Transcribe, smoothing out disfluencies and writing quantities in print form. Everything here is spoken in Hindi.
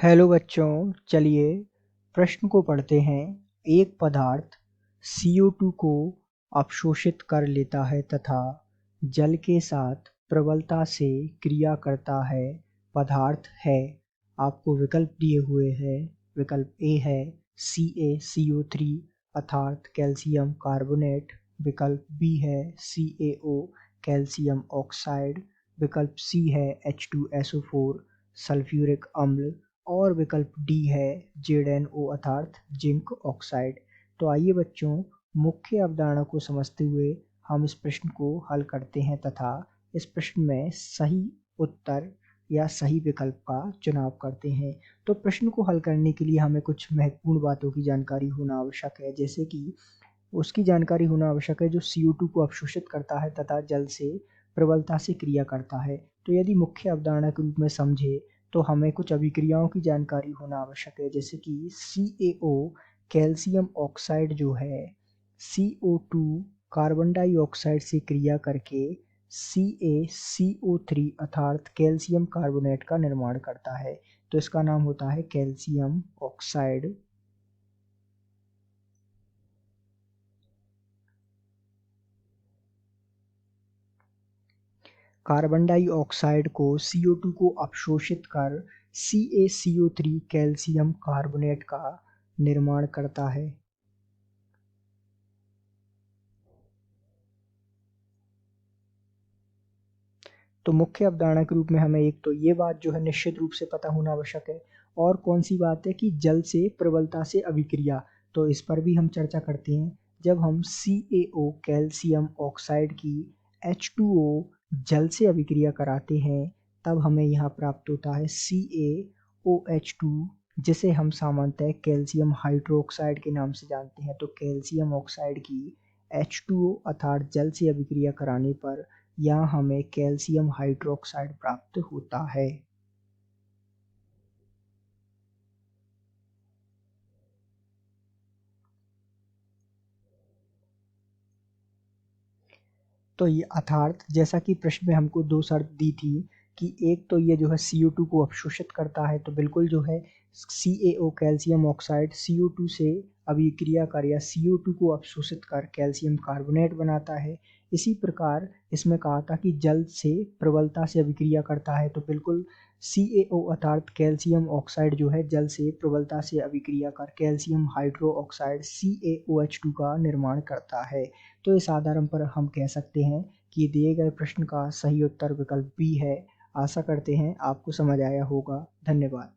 हेलो बच्चों, चलिए प्रश्न को पढ़ते हैं। एक पदार्थ CO2 को अवशोषित कर लेता है तथा जल के साथ प्रबलता से क्रिया करता है। पदार्थ है। आपको विकल्प दिए हुए हैं। विकल्प ए है CaCO3 अर्थात कैल्शियम कार्बोनेट। विकल्प बी है CaO कैल्शियम ऑक्साइड। विकल्प सी है H2SO4 सल्फ्यूरिक अम्ल और विकल्प डी है ZnO अर्थात जिंक ऑक्साइड। तो आइए बच्चों, मुख्य अवधारणा को समझते हुए हम इस प्रश्न को हल करते हैं तथा इस प्रश्न में सही उत्तर या सही विकल्प का चुनाव करते हैं। तो प्रश्न को हल करने के लिए हमें कुछ महत्वपूर्ण बातों की जानकारी होना आवश्यक है, जैसे कि उसकी जानकारी होना आवश्यक है जो CO2 को अवशोषित करता है तथा जल से प्रबलता से क्रिया करता है। तो यदि मुख्य अवधारणा के रूप में समझे तो हमें कुछ अभिक्रियाओं की जानकारी होना आवश्यक है, जैसे कि CaO कैल्शियम ऑक्साइड जो है CO2 कार्बन डाइऑक्साइड से क्रिया करके CaCO3 अर्थात कैल्शियम कार्बोनेट का निर्माण करता है। तो इसका नाम होता है कैल्शियम ऑक्साइड। कार्बन डाइऑक्साइड को CO2 को अवशोषित कर CaCO3 कैल्शियम कार्बोनेट का निर्माण करता है। तो मुख्य अवधारणा के रूप में हमें एक तो ये बात जो है निश्चित रूप से पता होना आवश्यक है। और कौन सी बात है कि जल से प्रबलता से अभिक्रिया, तो इस पर भी हम चर्चा करते हैं। जब हम CaO कैल्शियम ऑक्साइड की H2O जल से अभिक्रिया कराते हैं तब हमें यहाँ प्राप्त होता है CaOH2, जिसे हम सामान्यतः कैल्शियम हाइड्रोक्साइड के नाम से जानते हैं। तो कैल्शियम ऑक्साइड की H2O अर्थात जल से अभिक्रिया कराने पर यहाँ हमें कैल्शियम हाइड्रोक्साइड प्राप्त होता है। तो ये अर्थात जैसा कि प्रश्न में हमको दो शर्त दी थी कि एक तो ये जो है CO2 को अवशोषित करता है, तो बिल्कुल जो है CaO कैल्शियम ऑक्साइड CO2 से अभिक्रिया कर या CO2 को अवशोषित कर कैल्शियम कार्बोनेट बनाता है। इसी प्रकार इसमें कहा था कि जल से प्रबलता से अभिक्रिया करता है, तो बिल्कुल CaO अर्थात कैल्शियम ऑक्साइड जो है जल से प्रबलता से अभिक्रिया कर कैल्शियम हाइड्रो ऑक्साइड CaOH2 का निर्माण करता है। तो इस आधार पर हम कह सकते हैं कि दिए गए प्रश्न का सही उत्तर विकल्प बी है। आशा करते हैं आपको समझ आया होगा। धन्यवाद।